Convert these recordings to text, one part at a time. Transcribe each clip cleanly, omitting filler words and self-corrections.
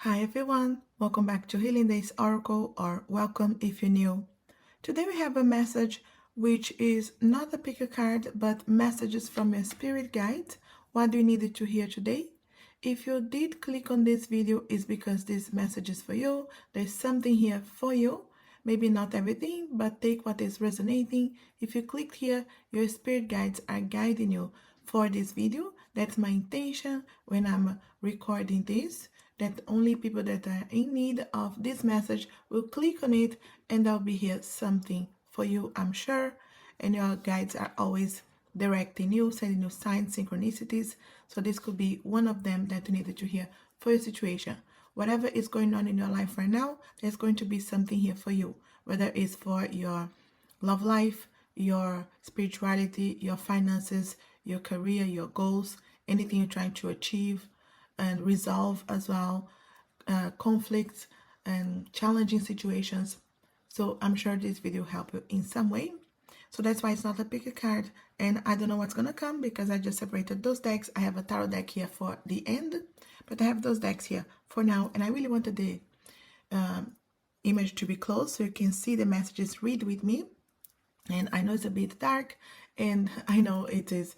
Hi everyone, welcome back to Healing Days Oracle, or welcome if you're new. Today we have a message which is not a pick a card but messages from your spirit guide. What do you need to hear today? If you did click on this video, it's because this message is for you. There's something here for you. Maybe not everything, but take what is resonating. If you clicked here, your spirit guides are guiding you for this video. That's my intention when I'm recording this, that only people that are in need of this message will click on it, and there'll be here something for you, I'm sure. And your guides are always directing you, sending you signs, synchronicities. So this could be one of them that you needed to hear for your situation. Whatever is going on in your life right now, there's going to be something here for you, whether it's for your love life, your spirituality, your finances, your career, your goals, anything you're trying to achieve and resolve as well, conflicts and challenging situations. So I'm sure this video will help you in some way. So that's why it's not a pick a card, and I don't know what's gonna come because I just separated those decks. I have a tarot deck here for the end, but I have those decks here for now, and I really wanted the image to be close so you can see the messages, read with me. And I know it's a bit dark, and I know it is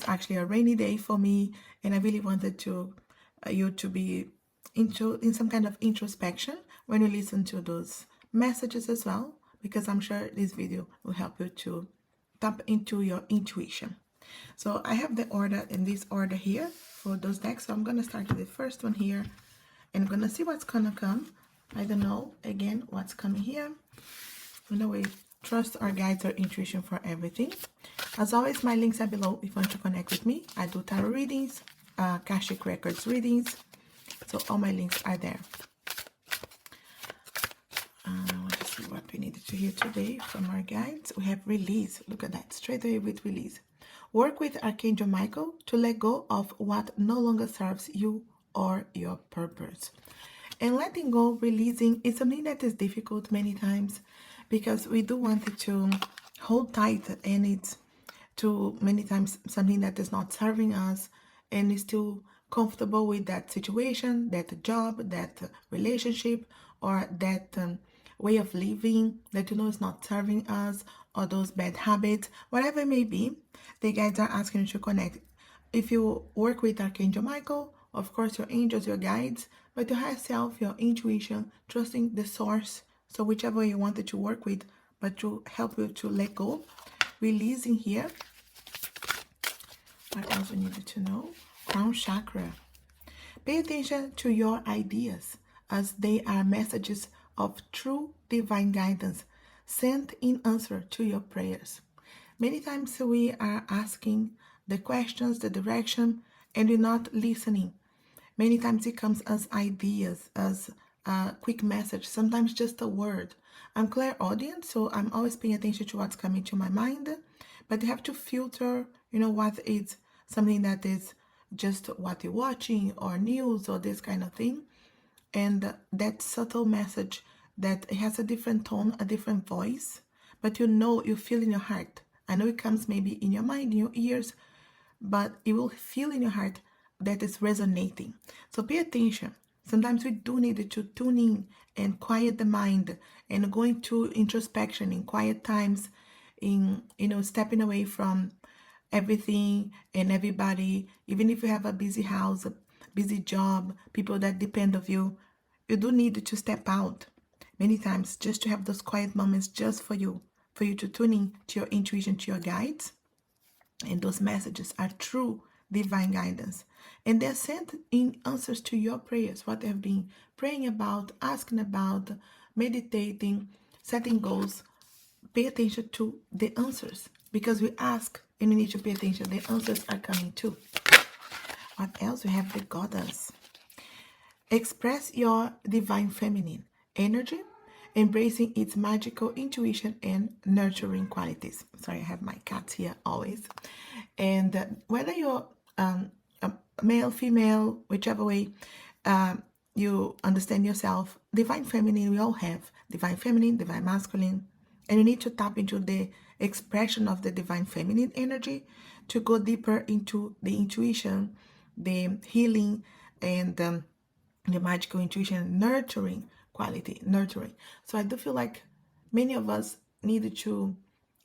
actually a rainy day for me, and I really wanted to you to be in some kind of introspection when you listen to those messages as well, because I'm sure this video will help you to tap into your intuition. So I have the order in this order here for those decks. So I'm gonna start with the first one here, and I'm gonna see what's gonna come. I don't know again what's coming here. You know, we trust our guides, our intuition for everything. As always, my links are below if you want to connect with me. I do tarot readings, Akashic Records readings, so all my links are there. I want to see what we needed to hear today from our guides. We have release. Look at that, straight away with release. Work with Archangel Michael to let go of what no longer serves you or your purpose. And letting go, releasing, is something that is difficult many times, because we do want it to hold tight, and it's too many times something that is not serving us, and is too comfortable with that situation, that job, that relationship, or that way of living that is not serving us, or those bad habits, whatever it may be. The guides are asking you to connect. If you work with Archangel Michael, of course, your angels, your guides, but your higher self, your intuition, trusting the source. So whichever you wanted to work with, but to help you to let go, releasing here. What else we needed to know? Crown chakra. Pay attention to your ideas, as they are messages of true divine guidance sent in answer to your prayers. Many times we are asking the questions, the direction, and we're not listening. Many times it comes as ideas, as a quick message, sometimes just a word. I'm clairaudient, so I'm always paying attention to what's coming to my mind, but you have to filter, what is something that is just what you're watching, or news, or this kind of thing. And that subtle message that it has a different tone, a different voice, but you feel in your heart. I know it comes maybe in your mind, in your ears, but you will feel in your heart that is resonating. So pay attention. Sometimes we do need to tune in and quiet the mind, and go into introspection in quiet times, in stepping away from everything and everybody. Even if you have a busy house, a busy job, people that depend on you, you do need to step out many times, just to have those quiet moments just for you to tune in to your intuition, to your guides. And those messages are true divine guidance, and they're sent in answers to your prayers, what they have been praying about, asking about, meditating, setting goals. Pay attention to the answers, because we ask and we need to pay attention. The answers are coming too. What else? We have the goddess. Express your divine feminine energy, embracing its magical intuition and nurturing qualities. Sorry, I have my cats here always. And whether you're male, female, whichever way you understand yourself, divine feminine, we all have divine feminine, divine masculine, and you need to tap into the expression of the divine feminine energy to go deeper into the intuition, the healing, and the magical intuition, nurturing quality, nurturing. So I do feel like many of us need to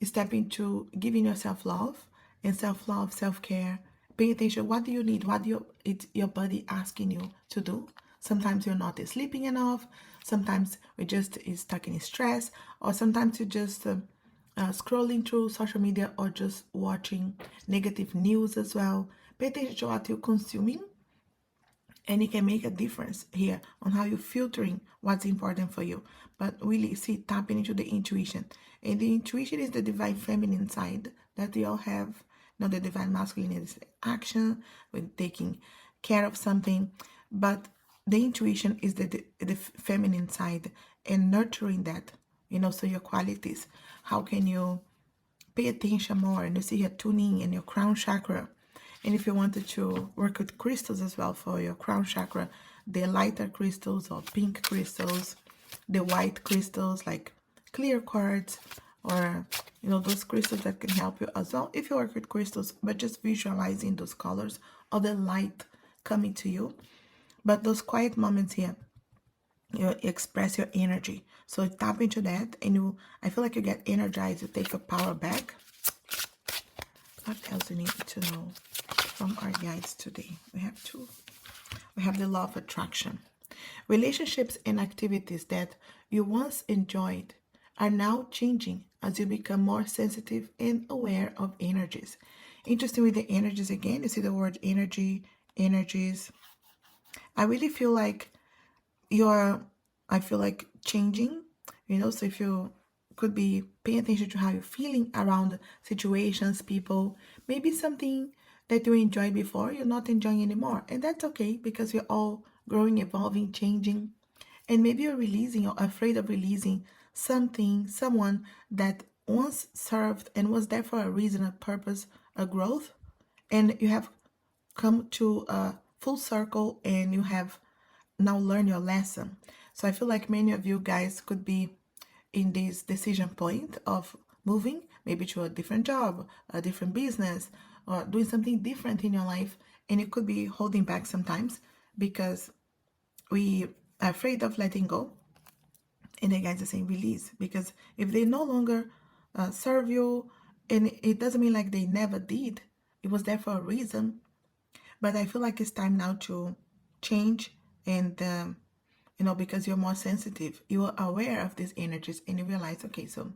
step into giving yourself love and self-love, self-care. Pay attention. What do you need? What do your body asking you to do? Sometimes you're not sleeping enough. Sometimes we're just stuck in stress, or sometimes you're just scrolling through social media or just watching negative news as well. Pay attention to what you're consuming, and it can make a difference here on how you're filtering what's important for you. But really, see, tapping into the intuition. And the intuition is the divine feminine side that we all have. Now, the divine masculine is action, when taking care of something. But the intuition is the feminine side, and nurturing that, so your qualities. How can you pay attention more? And you see your tuning and your crown chakra. And if you wanted to work with crystals as well for your crown chakra, the lighter crystals or pink crystals, the white crystals like clear quartz, or those crystals that can help you as well if you work with crystals, but just visualizing those colors or the light coming to you. But those quiet moments here, you express your energy. So tap into that, and I feel like you get energized, you take your power back. What else you need to know from our guides today? We have two. We have the law of attraction. Relationships and activities that you once enjoyed are now changing as you become more sensitive and aware of energies. Interesting with the energies again, you see the word energy, energies. I really feel like I feel like changing, so if you could be paying attention to how you're feeling around situations, people, maybe something that you enjoyed before, you're not enjoying anymore. And that's okay, because we're all growing, evolving, changing. And maybe you're releasing or afraid of releasing something, someone that once served and was there for a reason, a purpose, a growth. And you have come to a full circle, and you have now learned your lesson. So I feel like many of you guys could be in this decision point of moving maybe to a different job, a different business, or doing something different in your life. And it could be holding back sometimes because we are afraid of letting go. And the guys are saying release, because if they no longer serve you, and it doesn't mean like they never did, it was there for a reason. But I feel like it's time now to change, and because you're more sensitive, you are aware of these energies, and you realize, okay, so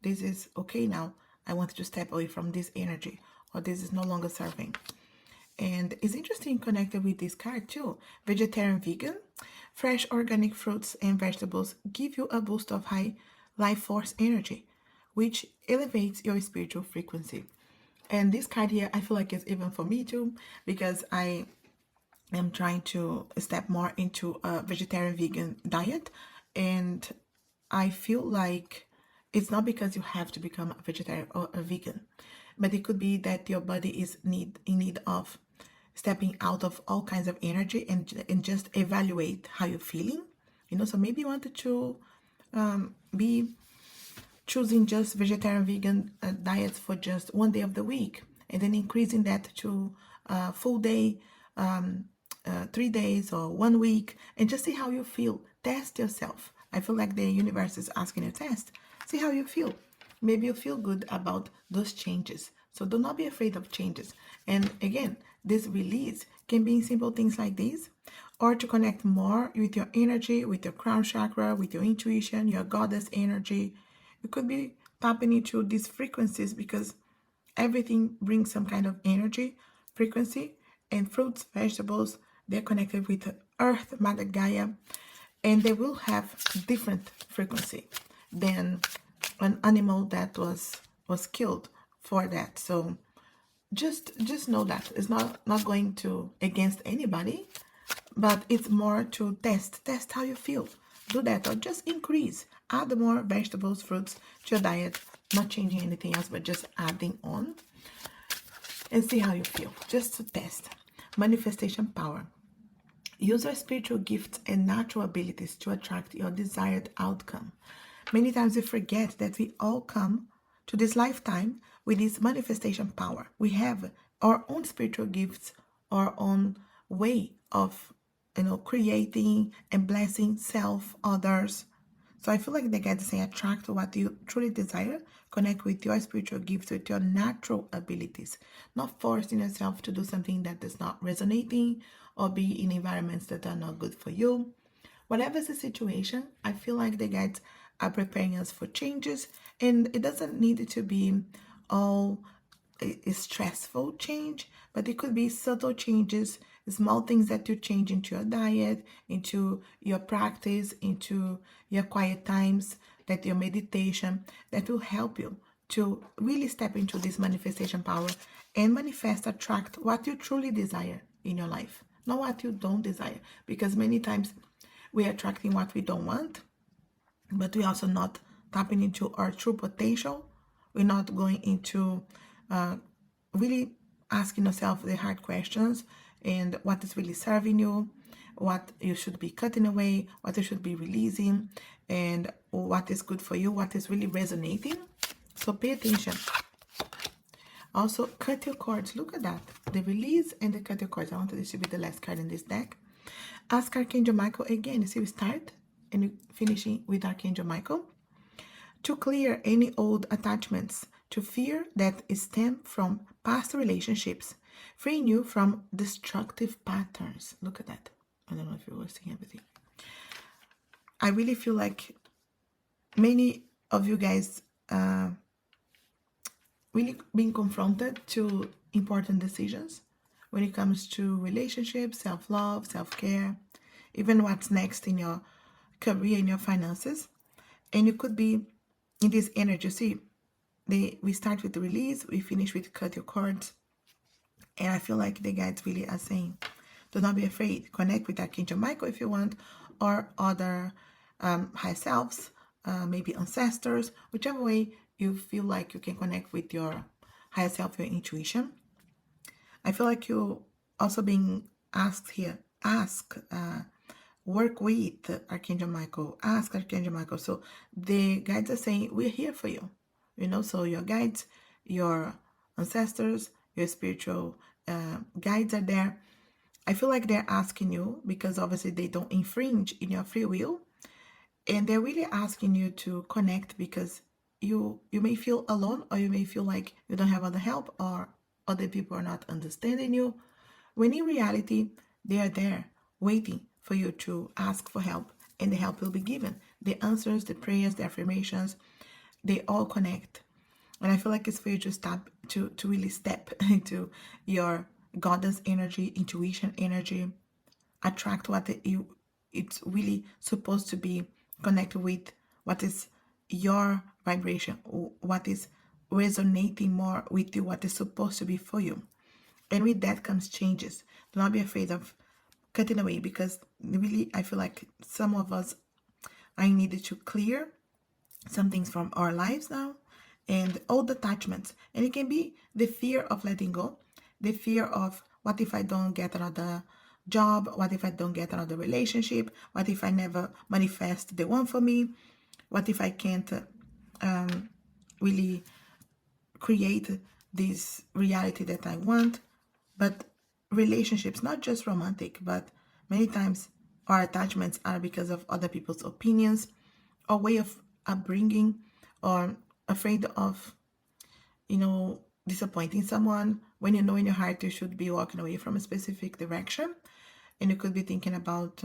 this is okay now. I want to step away from this energy, or this is no longer serving. And it's interesting connected with this card too. Vegetarian, vegan, fresh organic fruits and vegetables give you a boost of high life force energy, which elevates your spiritual frequency. And this card here, I feel like it's even for me too, because I am trying to step more into a vegetarian vegan diet. And I feel like it's not because you have to become a vegetarian or a vegan, but it could be that your body is in need of stepping out of all kinds of energy, and just evaluate how you're feeling. So maybe you wanted to be choosing just vegetarian vegan diets for just one day of the week, and then increasing that to a full day, 3 days or 1 week, and just see how you feel. Test yourself. I feel like the universe is asking you to test. See how you feel. Maybe you feel good about those changes. So do not be afraid of changes. And again, this release can be in simple things like these, or to connect more with your energy, with your crown chakra, with your intuition, your goddess energy. You could be tapping into these frequencies, because everything brings some kind of energy, frequency, and fruits, vegetables, they're connected with Earth, Mother Gaia, and they will have different frequency than an animal that was killed for that. So just know that it's not going to against anybody, but it's more to test how you feel. Do that, or just increase, add more vegetables, fruits to your diet, not changing anything else, but just adding on, and see how you feel, just to test. Manifestation power. Use your spiritual gifts and natural abilities to attract your desired outcome. Many times we forget that we all come to this lifetime with this manifestation power. We have our own spiritual gifts, our own way of creating and blessing self, others. So I feel like the guides say attract what you truly desire, connect with your spiritual gifts, with your natural abilities, not forcing yourself to do something that is not resonating or be in environments that are not good for you. Whatever the situation, I feel like the guides are preparing us for changes, and it doesn't need to be all a stressful change, but it could be subtle changes, small things that you change into your diet, into your practice, into your quiet times, that your meditation, that will help you to really step into this manifestation power and manifest, attract what you truly desire in your life, not what you don't desire. Because many times we're attracting what we don't want, but we're also not tapping into our true potential. We're not going into really asking yourself the hard questions and what is really serving you, what you should be cutting away, what you should be releasing, and what is good for you, what is really resonating. So pay attention. Also, cut your cords. Look at that. The release and the cut your cords. I want to distribute the last card in this deck. Ask Archangel Michael again. You see, we start and we finishing with Archangel Michael to clear any old attachments to fear that stem from past relationships, freeing you from destructive patterns. Look at that. I don't know if you were seeing everything. I really feel like many of you guys really being confronted to important decisions when it comes to relationships, self-love, self-care, even what's next in your career, in your finances. And you could be in this energy. See, we start with the release, we finish with cut your cords. And I feel like the guides really are saying, do not be afraid. Connect with Archangel Michael if you want, or other high selves, maybe ancestors, whichever way you feel like you can connect with your higher self, your intuition. I feel like you also being asked here, work with Archangel Michael, ask Archangel Michael. So the guides are saying, we're here for you. So your guides, your ancestors, your spiritual guides are there. I feel like they're asking you, because obviously they don't infringe in your free will, and they're really asking you to connect, because you may feel alone, or you may feel like you don't have other help, or other people are not understanding you, when in reality they are there waiting for you to ask for help, and the help will be given. The answers, the prayers, the affirmations, they all connect. And I feel like it's for you to really step into your goddess energy, intuition energy, attract what it's really supposed to be, connected with what is your vibration, what is resonating more with you, what is supposed to be for you. And with that comes changes. Do not be afraid of cutting away, because really I feel like some of us, I needed to clear some things from our lives now, and old attachments. And it can be the fear of letting go, the fear of, what if I don't get another job? What if I don't get another relationship? What if I never manifest the one for me? What if I can't really create this reality that I want? But relationships, not just romantic, but many times our attachments are because of other people's opinions, or way of upbringing, or afraid of, disappointing someone, when you know in your heart you should be walking away from a specific direction. And you could be thinking about,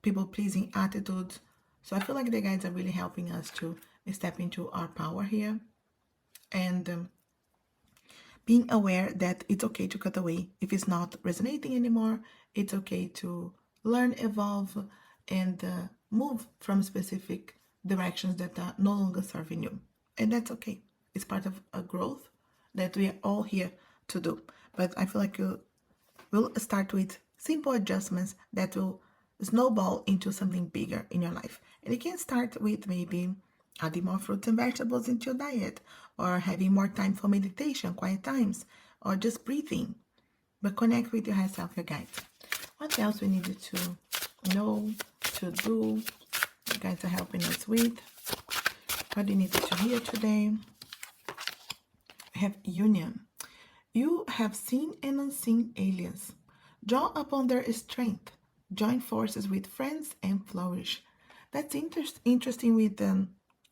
people-pleasing attitudes. So I feel like the guides are really helping us to step into our power here, and being aware that it's okay to cut away if it's not resonating anymore. It's okay to learn, evolve, and move from specific directions that are no longer serving you. And that's okay. It's part of a growth that we are all here to do. But I feel like we'll start with simple adjustments that will snowball into something bigger in your life. And you can start with maybe adding more fruits and vegetables into your diet, or having more time for meditation, quiet times, or just breathing. But connect with your higher self, your guides. What else we needed to know, to do? You guys are helping us with. What do you need to hear today? We have union. You have seen and unseen aliens. Draw upon their strength. Join forces with friends and flourish. That's interesting with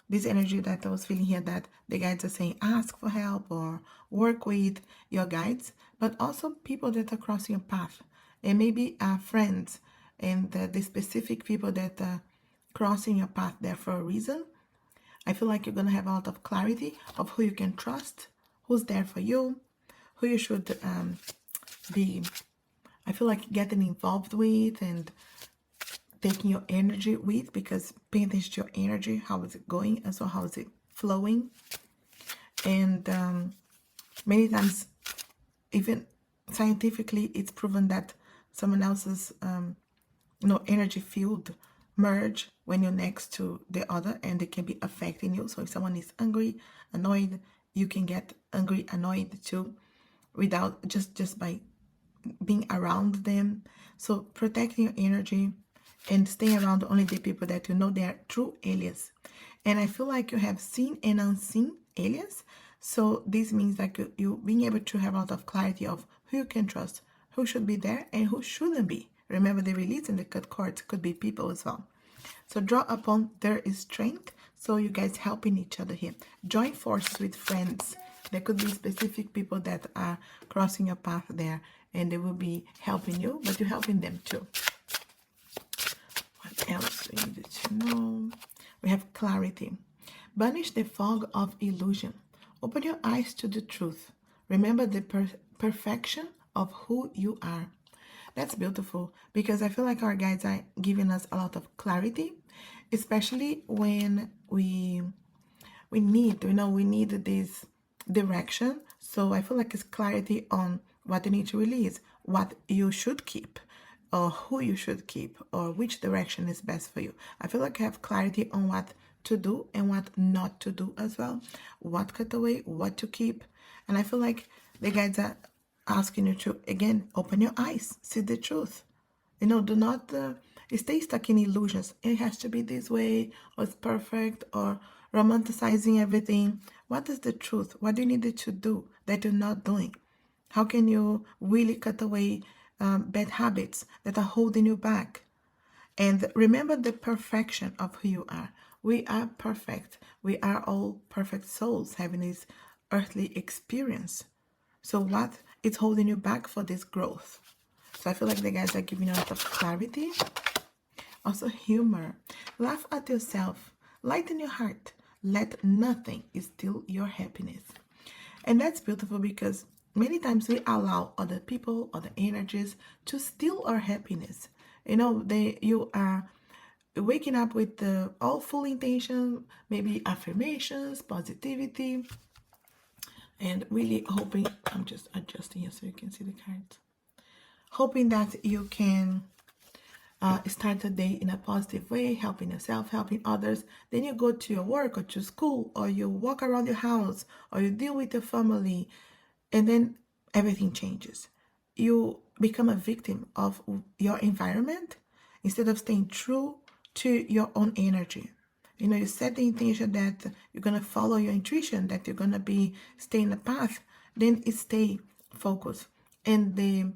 this energy that I was feeling here, that the guides are saying ask for help or work with your guides, but also people that are crossing your path. And maybe friends and the specific people that are crossing your path there for a reason. I feel like you're going to have a lot of clarity of who you can trust, who's there for you, who you should be, I feel like, getting involved with and taking your energy with, because paying attention to your energy, how is it going, and so how is it flowing. And many times, even scientifically, it's proven that someone else's energy field merge when you're next to the other, and they can be affecting you. So if someone is angry, annoyed, you can get angry, annoyed too, without just by being around them. So protecting your energy and staying around only the people that you know they are true alias. And I feel like you have seen and unseen alias. So this means that you being able to have a lot of clarity of who you can trust, who should be there and who shouldn't be. Remember, the release and the cut cords could be people as well. So draw upon their strength. So you guys helping each other here. Join forces with friends. There could be specific people that are crossing your path there, and they will be helping you, but you're helping them too. What else we need to know? We have clarity. Banish the fog of illusion. Open your eyes to the truth. Remember the perfection of who you are. That's beautiful, because I feel like our guides are giving us a lot of clarity, especially when we need, we need this direction. So I feel like it's clarity on what you need to release, what you should keep, or who you should keep, or which direction is best for you. I feel like I have clarity on what to do and what not to do as well, what cut away, what to keep. And I feel like the guides are asking you to, again, open your eyes, see the truth. Do not stay stuck in illusions. It has to be this way, or it's perfect, or romanticizing everything. What is the truth? What do you need to do that you're not doing? How can you really cut away bad habits that are holding you back? And remember the perfection of who you are. We are perfect. We are all perfect souls having this earthly experience. So what is holding you back for this growth? So I feel like the guys are giving you a lot of clarity. Also humor. Laugh at yourself. Lighten your heart. Let nothing steal your happiness. And that's beautiful, because many times we allow other people, other energies to steal our happiness. You are waking up with all full intention, maybe affirmations, positivity, and really hoping, I'm just adjusting here so you can see the cards, hoping that you can start the day in a positive way, helping yourself, helping others. Then you go to your work or to school, or you walk around your house, or you deal with your family, and then everything changes. You become a victim of your environment instead of staying true to your own energy. You set the intention that you're going to follow your intuition, that you're going to be stay in the path, then it stay focused. And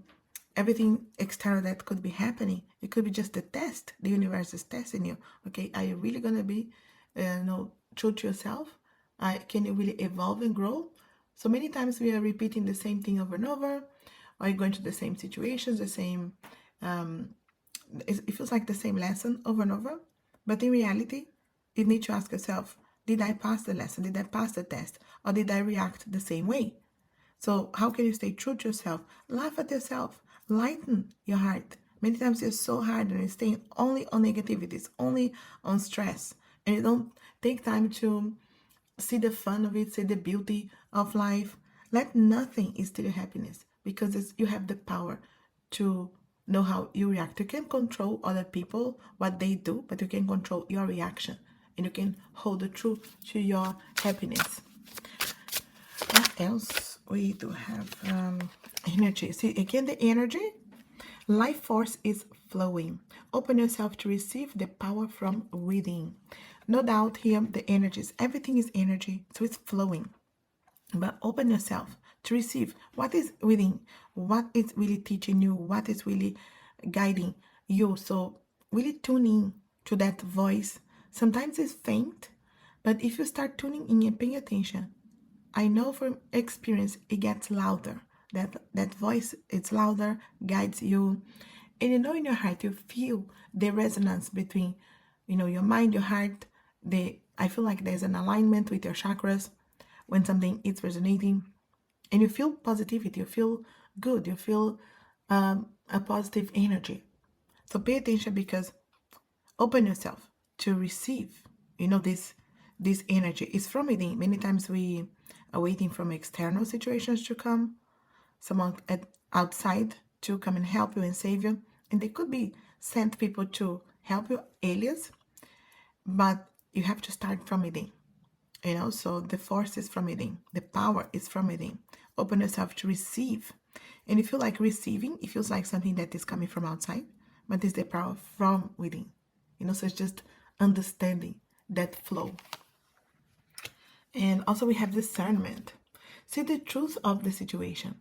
everything external that could be happening, it could be just a test. The universe is testing you. Okay, are you really going to be true to yourself? Can you really evolve and grow? So many times we are repeating the same thing over and over, or you're going to the same situations, the same, it feels like the same lesson over and over. But in reality, you need to ask yourself, did I pass the lesson? Did I pass the test? Or did I react the same way? So how can you stay true to yourself? Laugh at yourself. Lighten your heart. Many times you're so hard and you're staying only on negativities, only on stress. And you don't take time to see the fun of it, see the beauty of life. Let nothing steal your happiness, because you have the power to know how you react. You can control other people, what they do, but you can control your reaction, and you can hold the truth to your happiness. What else? We do have energy. See, again, the energy. Life force is flowing. Open yourself to receive the power from within. No doubt here, the energies, everything is energy, so it's flowing. But open yourself to receive what is within, what is really teaching you, what is really guiding you. So really tuning to that voice. Sometimes it's faint, but if you start tuning in and paying attention, I know from experience it gets louder. That voice, it's louder, guides you. And you know in your heart you feel the resonance between, your mind, your heart. I feel like there's an alignment with your chakras when something is resonating. And you feel positivity, you feel good, you feel a positive energy. So pay attention, because open yourself to receive, this energy is from within. Many times we are waiting from external situations to come, someone outside to come and help you and save you, and they could be sent people to help you, alias, but you have to start from within. So the force is from within, the power is from within. Open yourself to receive. And you feel like receiving, it feels like something that is coming from outside, but it's the power from within. So it's just understanding that flow. And also we have discernment. See the truth of the situation.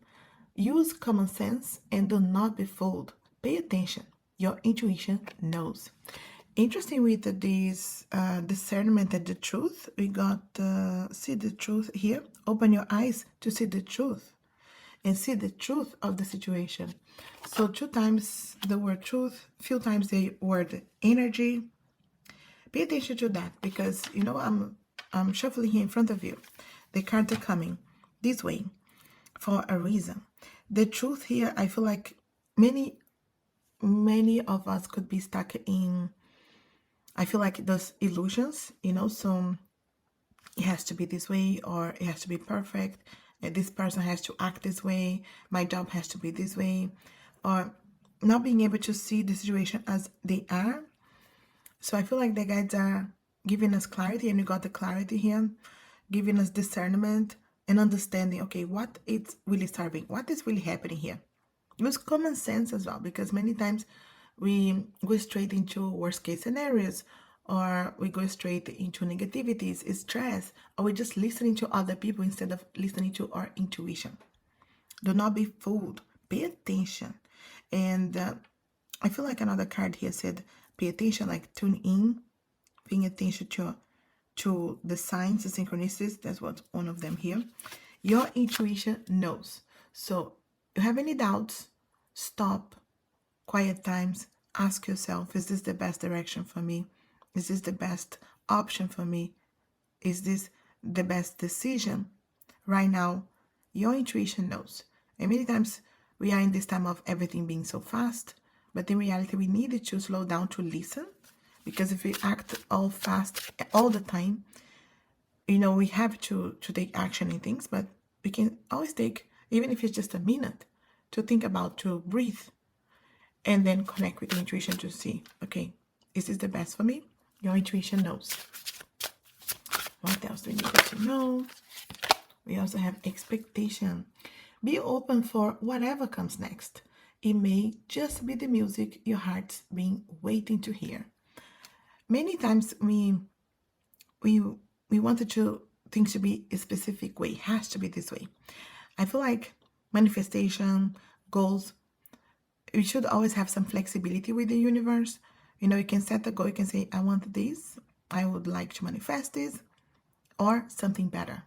Use common sense and do not be fooled. Pay attention. Your intuition knows. Interesting with this discernment and the truth, we got see the truth here. Open your eyes to see the truth and see the truth of the situation. So 2 times the word truth, few times the word energy. Pay attention to that, because I'm shuffling here in front of you. The cards are coming this way for a reason. The truth here, I feel like many of us could be stuck in, I feel like those illusions, so it has to be this way, or it has to be perfect, and this person has to act this way, my job has to be this way, or not being able to see the situation as they are. So I feel like the guides are giving us clarity, and you got the clarity here, giving us discernment and understanding, okay, what it's really serving, what is really happening here. Use common sense as well, because many times we go straight into worst case scenarios, or we go straight into negativities, stress, or we're just listening to other people instead of listening to our intuition. Do not be fooled. Pay attention. And I feel like another card here said, pay attention, like tune in, paying attention to the signs, the synchronicities. That's what one of them here. Your intuition knows. So you have any doubts, stop, quiet times, ask yourself, is this the best direction for me? Is this the best option for me? Is this the best decision? Right now, your intuition knows. And many times we are in this time of everything being so fast, but in reality, we needed to slow down to listen, because if we act all fast all the time, we have to take action in things, but we can always take, even if it's just a minute, to think about, to breathe, and then connect with the intuition to see, okay, is this the best for me? Your intuition knows. What else do we need to know? We also have expectation. Be open for whatever comes next. It may just be the music your heart's been waiting to hear. Many times we wanted things to be a specific way. It has to be this way. I feel like manifestation, goals, we should always have some flexibility with the universe. You can set a goal. You can say, I want this. I would like to manifest this, or something better.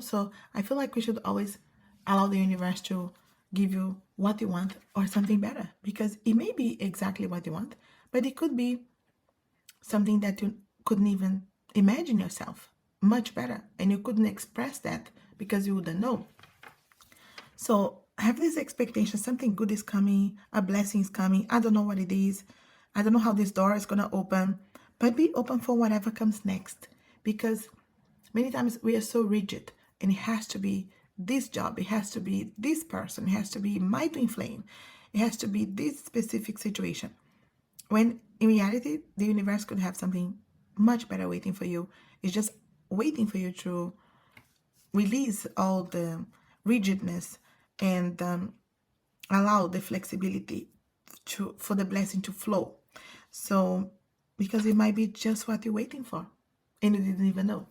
So I feel like we should always allow the universe to give you what you want, or something better, because it may be exactly what you want, but it could be something that you couldn't even imagine yourself, much better, and you couldn't express that because you wouldn't know. So have this expectation, something good is coming, a blessing is coming. I don't know what it is. I don't know how this door is going to open, but be open for whatever comes next, because many times we are so rigid, and it has to be this job, it has to be this person, it has to be my twin flame, it has to be this specific situation. When in reality, the universe could have something much better waiting for you. It's just waiting for you to release all the rigidness and allow the flexibility for the blessing to flow. So, because it might be just what you're waiting for, and you didn't even know.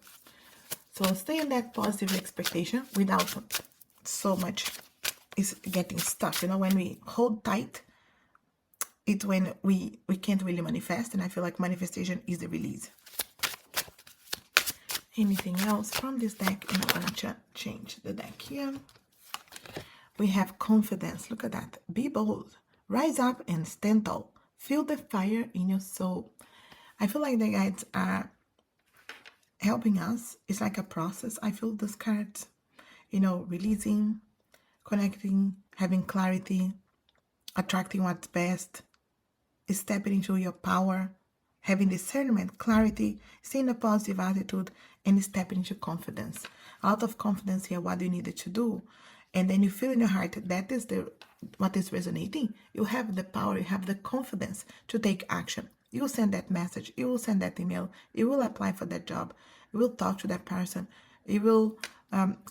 So stay in that positive expectation without so much is getting stuck. When we hold tight, it's when we can't really manifest, and I feel like manifestation is the release. Anything else from this deck? And I'm gonna change the deck here. We have confidence. Look at that. Be bold. Rise up and stand tall. Feel the fire in your soul. I feel like the guides are helping us. It's like a process. I feel those cards, releasing, connecting, having clarity, attracting what's best, stepping into your power, having discernment, clarity, seeing a positive attitude, and stepping into confidence. A lot of confidence here, what you needed to do. And then you feel in your heart that is what is resonating. You have the power, you have the confidence to take action. You will send that message, you will send that email, you will apply for that job, you will talk to that person, you will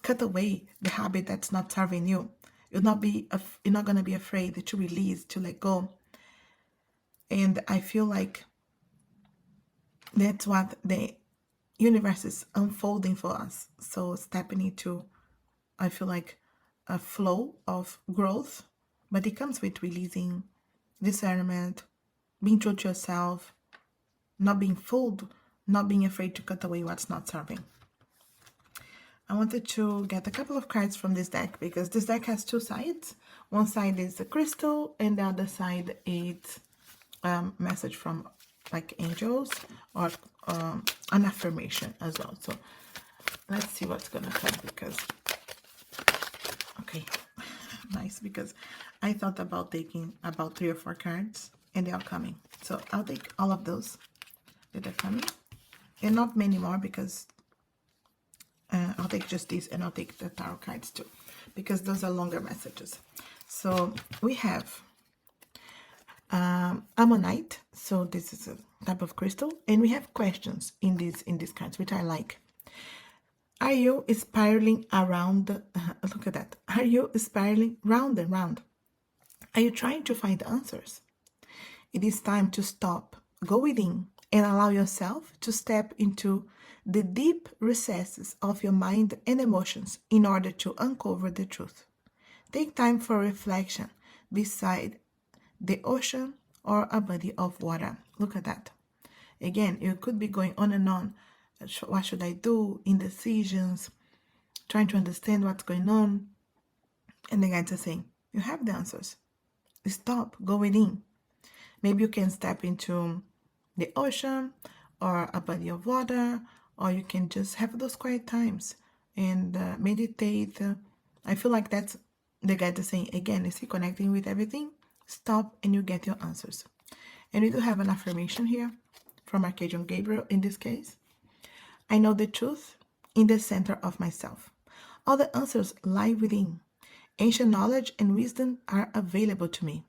cut away the habit that's not serving you. You're not going to be afraid to release, to let go. And I feel like that's what the universe is unfolding for us. So stepping into, I feel like, a flow of growth, but it comes with releasing, discernment, being true to yourself, not being fooled, not being afraid to cut away what's not serving. I wanted to get a couple of cards from this deck because this deck has two sides. One side is the crystal and the other side is message from like angels or an affirmation as well. So let's see what's gonna come because okay, nice, because I thought about taking about 3 or 4 cards and they are coming. So I'll take all of those that are coming and not many more because I'll take just these and I'll take the tarot cards too because those are longer messages. So we have ammonite, so this is a type of crystal, and we have questions in these cards, which I like. Are you spiraling around? Look at that. Are you spiraling round and round? Are you trying to find answers? It is time to stop, go within, and allow yourself to step into the deep recesses of your mind and emotions in order to uncover the truth. Take time for reflection beside the ocean or a body of water. Look at that. Again, you could be going on and on. What should I do? Indecisions, trying to understand what's going on. And the guides are saying, you have the answers. Stop, go within. Maybe you can step into the ocean or a body of water, or you can just have those quiet times and meditate. I feel like that's the guides are saying, again, is he connecting with everything? Stop and you get your answers. And we do have an affirmation here from Archangel Gabriel in this case. I know the truth in the center of myself. All the answers lie within. Ancient knowledge and wisdom are available to me.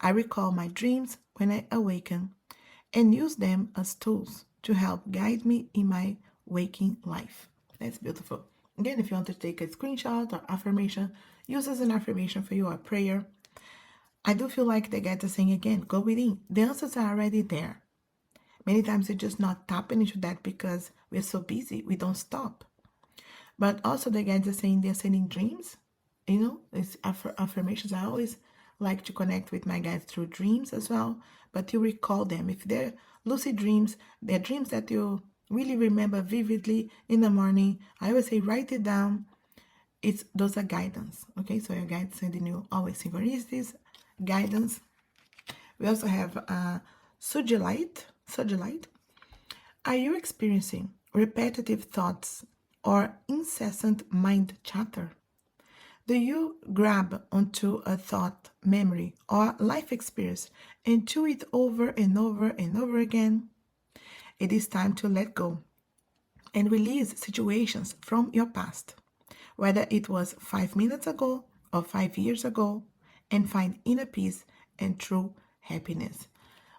I recall my dreams when I awaken and use them as tools to help guide me in my waking life. That's beautiful. Again, if you want to take a screenshot or affirmation, use as an affirmation for your prayer. I do feel like the guides are saying again, go within. The answers are already there. Many times we're just not tapping into that because we're so busy. We don't stop. But also the guides are saying they're sending dreams. It's affirmations. I always like to connect with my guides through dreams as well. But you recall them. If they're lucid dreams, they're dreams that you really remember vividly in the morning. I always say write it down. Those are guidance. Okay, so your guides sending you always synchronicities, guidance. We also have Sugilite. Are you experiencing repetitive thoughts or incessant mind chatter? Do you grab onto a thought, memory, or life experience and chew it over and over and over again? It is time to let go and release situations from your past, whether it was 5 minutes ago or 5 years ago, and find inner peace and true happiness.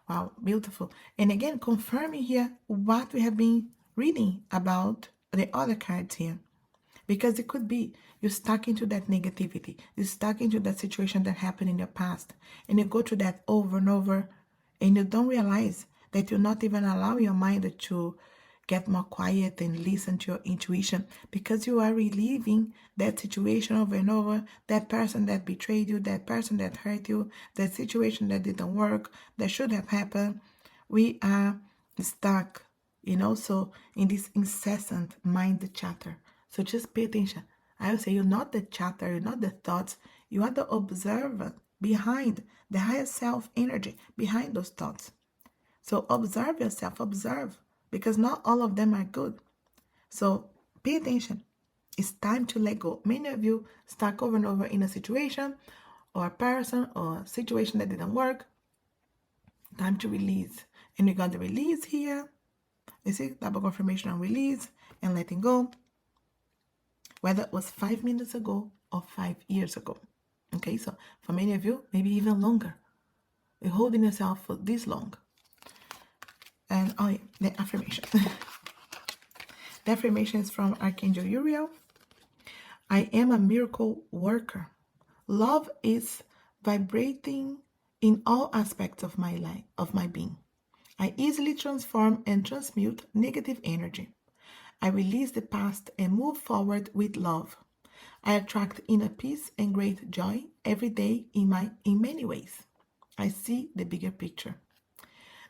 Wow, beautiful. And again, confirming here what we have been reading about the other cards here. Because it could be you're stuck into that negativity. You're stuck into that situation that happened in your past. And you go through that over and over. And you don't realize that you're not even allowing your mind to get more quiet and listen to your intuition, because you are reliving that situation over and over, that person that betrayed you, that person that hurt you, that situation that didn't work, that should have happened. We are stuck, so in this incessant mind chatter. So just pay attention. I will say you're not the chatter, you're not the thoughts, you are the observer behind the higher self energy, behind those thoughts. So observe yourself, observe, because not all of them are good. So pay attention. It's time to let go. Many of you stuck over and over in a situation or a person or a situation that didn't work. Time to release. And you got the release here. You see, double confirmation on release and letting go. Whether it was 5 minutes ago or 5 years ago. Okay, so for many of you, maybe even longer. You're holding yourself for this long. And oh yeah, the affirmation. The affirmation is from Archangel Uriel. I am a miracle worker. Love is vibrating in all aspects of my life, of my being. I easily transform and transmute negative energy. I release the past and move forward with love. I attract inner peace and great joy every day in many ways. I see the bigger picture.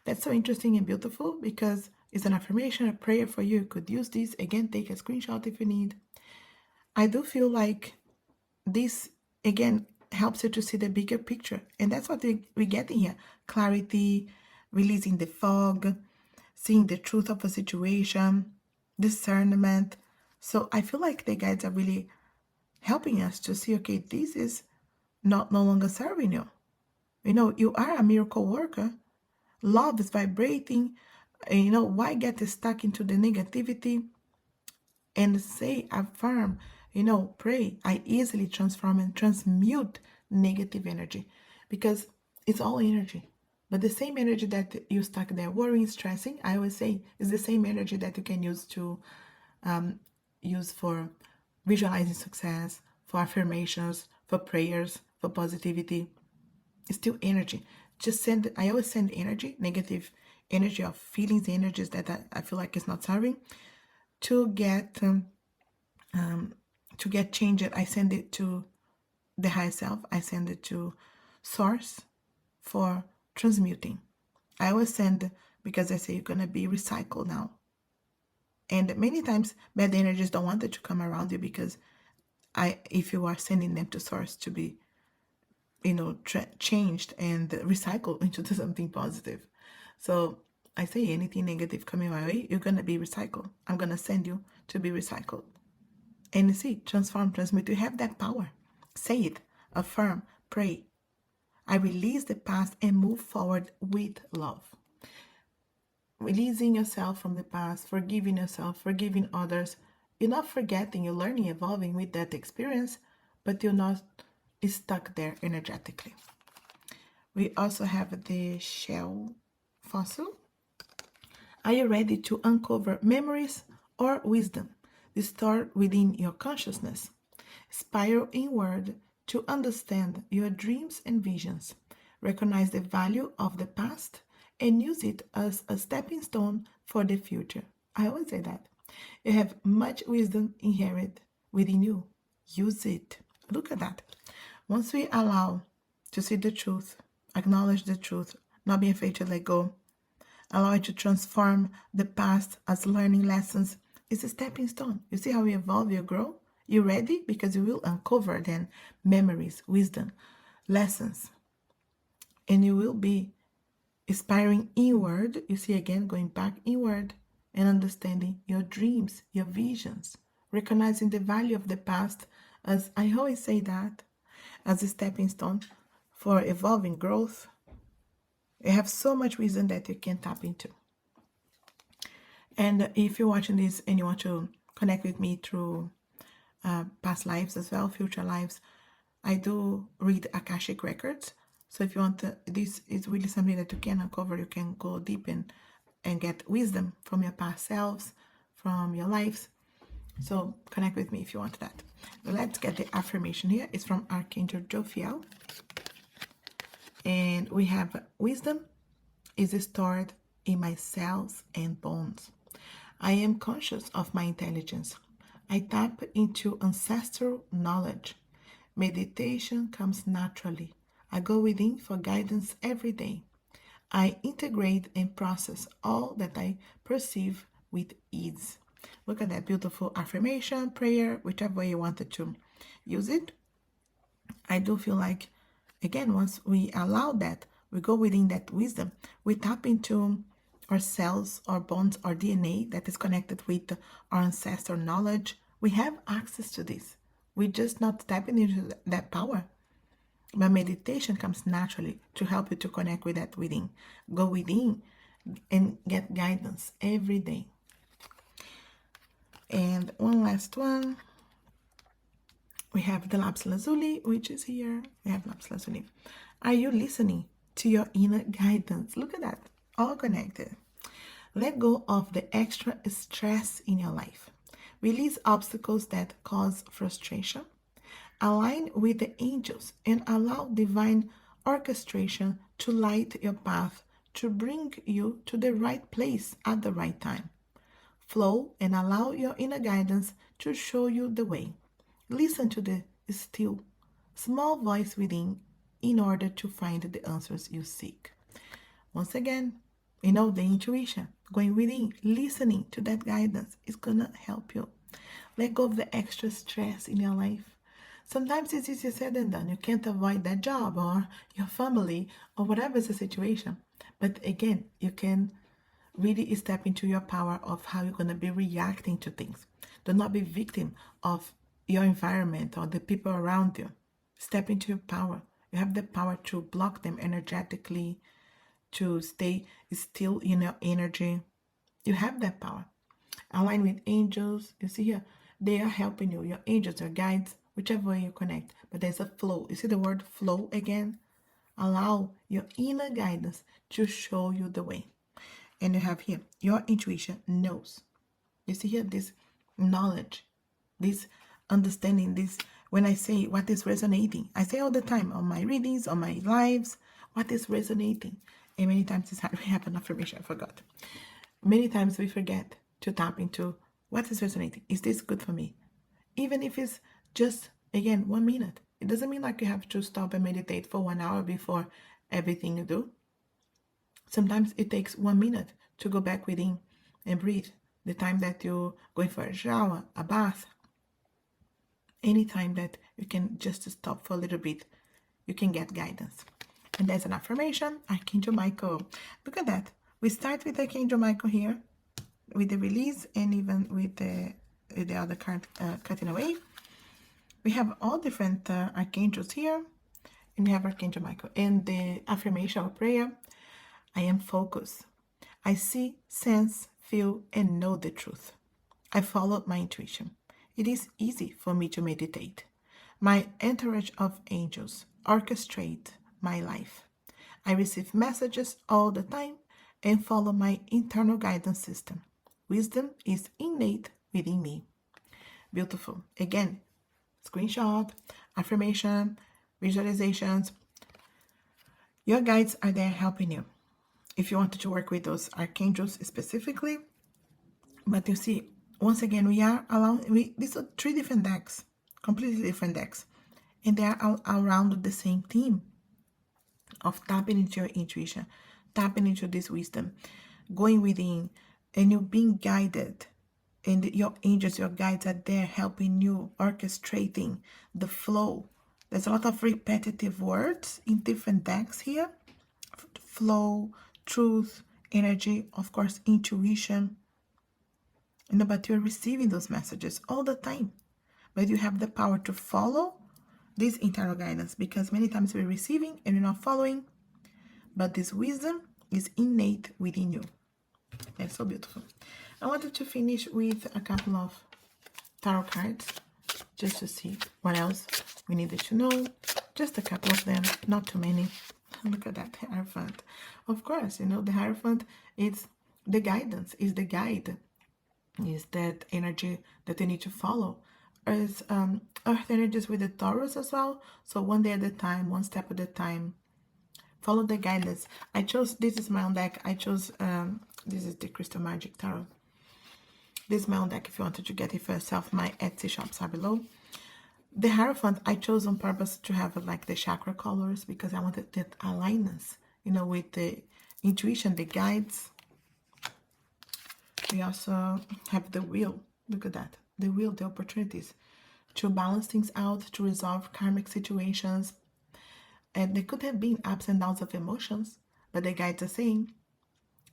That's so interesting and beautiful, because it's an affirmation, a prayer for you. You could use this. Again, take a screenshot if you need. I do feel like this, again, helps you to see the bigger picture. And that's what we get in here. Clarity, releasing the fog, seeing the truth of a situation, discernment. So I feel like the guides are really helping us to see, okay, this is no longer serving you. You are a miracle worker. Love is vibrating. Why get stuck into the negativity? And say, affirm, pray. I easily transform and transmute negative energy, because it's all energy. But the same energy that you stuck there worrying, stressing, I always say, is the same energy that you can use to use for visualizing success, for affirmations, for prayers, for positivity. It's still energy. I always send energy, negative energy of feelings, energies that I feel like it's not serving, to get changed. I send it to the higher self. I send it to source for transmuting. I always send, because I say you're gonna be recycled now. And many times bad energies don't want it to come around you, because if you are sending them to source to be changed and recycled into something positive. So I say anything negative coming my way, you're going to be recycled. I'm going to send you to be recycled. And you see, transform, transmute, you have that power. Say it, affirm, pray. I release the past and move forward with love. Releasing yourself from the past, forgiving yourself, forgiving others. You're not forgetting, you're learning, evolving with that experience, but you're not stuck there energetically. We also have the shell fossil. Are you ready to uncover memories or wisdom stored within your consciousness? Spiral inward to understand your dreams and visions. Recognize the value of the past and use it as a stepping stone for the future. I always say that. You have much wisdom inherent within you. Use it. Look at that. Once we allow to see the truth, acknowledge the truth, not be afraid to let go, allow it to transform the past as learning lessons, it's a stepping stone. You see how we evolve, you grow? You ready? Because you will uncover then memories, wisdom, lessons. And you will be aspiring inward. You see, again, going back inward and understanding your dreams, your visions, recognizing the value of the past, as I always say that, as a stepping stone for evolving growth. You have so much wisdom that you can tap into. And if you're watching this and you want to connect with me through past lives as well, future lives, I do read Akashic Records. So if you want this is really something that you can uncover. You can go deep and get wisdom from your past selves, from your lives. So connect with me if you want that. Let's get the affirmation here. It's from Archangel Josie. And we have wisdom is stored in my cells and bones. I am conscious of my intelligence. I tap into ancestral knowledge. Meditation comes naturally. I go within for guidance every day. I integrate and process all that I perceive with ease. Look at that beautiful affirmation, prayer, whichever way you wanted to use it. I do feel like, again, once we allow that, we go within that wisdom, we tap into our cells, our bones, our DNA that is connected with our ancestral knowledge. We have access to this. We're just not tapping into that power. But meditation comes naturally to help you to connect with that within. Go within and get guidance every day. And one last one. We have the lapis lazuli, which is here. We have lapis lazuli. Are you listening to your inner guidance? Look at that. All connected. Let go of the extra stress in your life. Release obstacles that cause frustration. Align with the angels and allow divine orchestration to light your path, to bring you to the right place at the right time. Flow and allow your inner guidance to show you the way. Listen to the still, small voice within in order to find the answers you seek. Once again, the intuition, going within, listening to that guidance is going to help you. Let go of the extra stress in your life. Sometimes it's easier said than done. You can't avoid that job or your family or whatever is the situation. But again, you can really step into your power of how you're going to be reacting to things. Do not be victim of your environment or the people around you. Step into your power. You have the power to block them energetically, to stay still in your energy. You have that power. Align with angels. You see here, they are helping you. Your angels, your guides, whichever way you connect. But there's a flow. You see the word flow again? Allow your inner guidance to show you the way. And you have here, your intuition knows. You see here, this knowledge, this understanding, this, when I say what is resonating, I say all the time on my readings, on my lives, what is resonating. And many times it's hard. We have an affirmation, I forgot. Many times we forget to tap into what is resonating. Is this good for me? Even if it's just, again, 1 minute. It doesn't mean like you have to stop and meditate for 1 hour before everything you do. Sometimes it takes 1 minute to go back within and breathe. The time that you're going for a shower, a bath, any time that you can just stop for a little bit, you can get guidance. And there's an affirmation, Archangel Michael. Look at that. We start with Archangel Michael here, with the release and even with the other card cutting away. We have all different archangels here, and we have Archangel Michael. And the affirmation or prayer, I am focused. I see, sense, feel, and know the truth. I follow my intuition. It is easy for me to meditate. My entourage of angels orchestrate my life. I receive messages all the time and follow my internal guidance system. Wisdom is innate within me. Beautiful. Again, screenshot, affirmation, visualizations. Your guides are there helping you. If you wanted to work with those archangels specifically, but you see, once again, we are allowing, these are 3 different decks, completely different decks, and they are all around the same theme of tapping into your intuition, tapping into this wisdom, going within, and you being guided, and your angels, your guides are there helping you, orchestrating the flow. There's a lot of repetitive words in different decks here. Flow, truth, energy, of course, intuition. But you're receiving those messages all the time. But you have the power to follow this internal guidance, because many times we're receiving and we're not following. But this wisdom is innate within you. That's so beautiful. I wanted to finish with a couple of tarot cards just to see what else we needed to know. Just a couple of them, not too many. Look at that Hierophant. Of course, the Hierophant is the guidance, is the guide, is that energy that you need to follow. There's earth energies with the Taurus as well. So one day at a time, one step at a time. Follow the guidance. I chose, this is my own deck. I chose, this is the Crystal Magic Tarot. This is my own deck. If you wanted to get it for yourself, my Etsy shops are below. The Hierophant I chose on purpose to have like the chakra colors because I wanted that alignment, you know, with the intuition, the guides. We also have the wheel. Look at that. The wheel, the opportunities to balance things out, to resolve karmic situations. And there could have been ups and downs of emotions, but the guides are saying,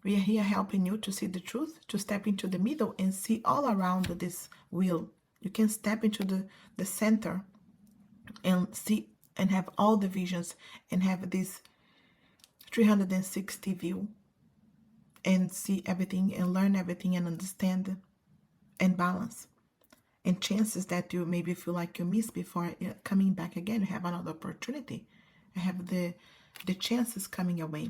we are here helping you to see the truth, to step into the middle and see all around this wheel. You can step into the center and see and have all the visions and have this 360 view and see everything and learn everything and understand and balance. And chances that you maybe feel like you missed before coming back again, you have another opportunity. You have the chances coming your way.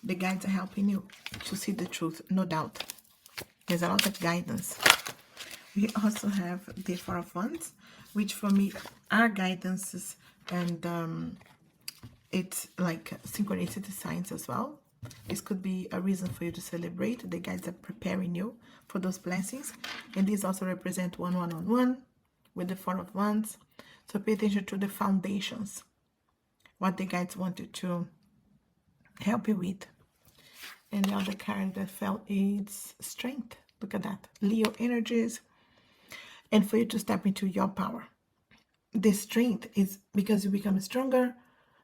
The guides are helping you to see the truth, no doubt. There's a lot of guidance. We also have the Four of Wands, which for me are guidances, and it's like synchronicity signs as well. This could be a reason for you to celebrate. The guides are preparing you for those blessings. And these also represent one-on-one with the Four of Wands. So pay attention to the foundations, what the guides wanted to help you with. And the other card that fell is Strength. Look at that. Leo energies. And for you to step into your power. The strength is because you become stronger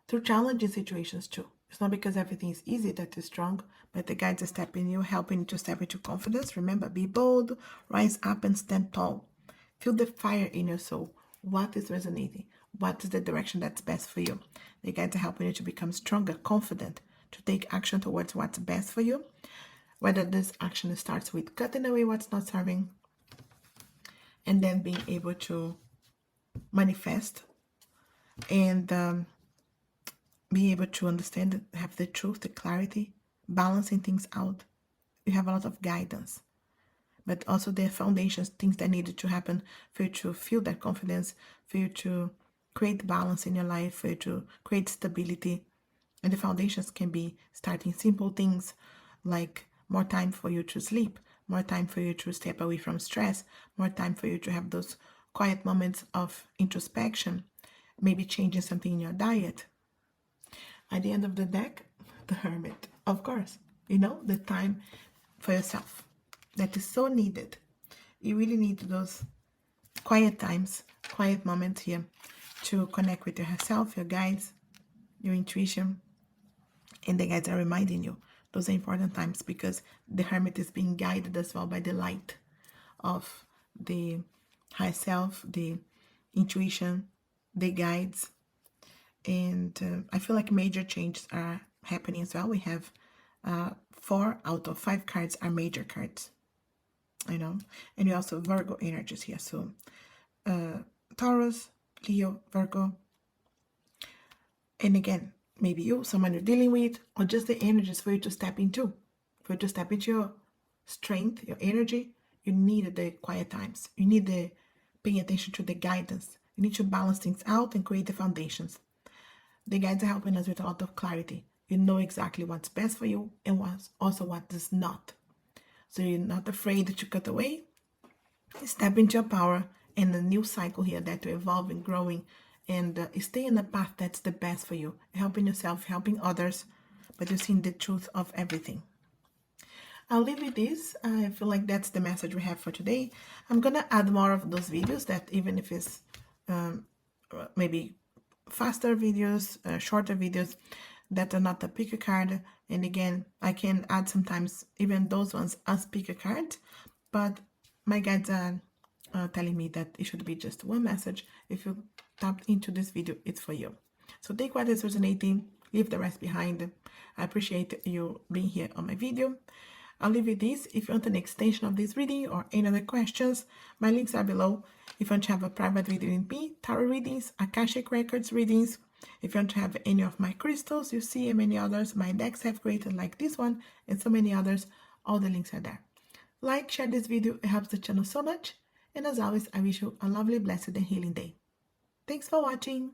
through challenging situations too. It's not because everything is easy that you're strong, but the guides are stepping you, helping you to step into confidence. Remember, be bold, rise up and stand tall. Feel the fire in your soul. What is resonating? What is the direction that's best for you? The guides are helping you to become stronger, confident, to take action towards what's best for you. Whether this action starts with cutting away what's not serving, and then being able to manifest and be able to understand, have the truth, the clarity, balancing things out. You have a lot of guidance, but also the foundations, things that needed to happen for you to feel that confidence, for you to create balance in your life, for you to create stability. And the foundations can be starting simple things like more time for you to sleep, more time for you to step away from stress, more time for you to have those quiet moments of introspection, maybe changing something in your diet. At the end of the deck, the Hermit, of course, you know, the time for yourself that is so needed. You really need those quiet times, quiet moments here to connect with yourself, your guides, your intuition. And the guides are reminding you those are important times because the Hermit is being guided as well by the light of the higher self, the intuition, the guides. And I feel like major changes are happening as well. We have 4 out of 5 cards are major cards, you know. And we also Virgo energies here. So Taurus, Leo, Virgo. And again, maybe you, someone you're dealing with, or just the energies for you to step into. For you to step into your strength, your energy, you need the quiet times. You need the paying attention to the guidance. You need to balance things out and create the foundations. The guides are helping us with a lot of clarity. You know exactly what's best for you and what's also what is not. So you're not afraid to cut away. Step into your power and a new cycle here that you're evolving, growing, and stay in the path that's the best for you. Helping yourself, helping others, but you're seeing the truth of everything. I'll leave with this. I feel like that's the message we have for today. I'm going to add more of those videos that even if it's maybe faster videos, shorter videos that are not a pick a card. And again, I can add sometimes even those ones as pick a card, but my guides are telling me that it should be just one message. If you tapped into this video, it's for you. So take what is resonating, leave the rest behind. I appreciate you being here on my video. I'll leave you this. If you want an extension of this reading or any other questions, my links are below. If you want to have a private reading with me, tarot readings, Akashic Records readings, if you want to have any of my crystals, you see, and many others, my decks have created like this one and so many others, all the links are there. Like, share this video, it helps the channel so much. And as always, I wish you a lovely, blessed and healing day. Thanks for watching.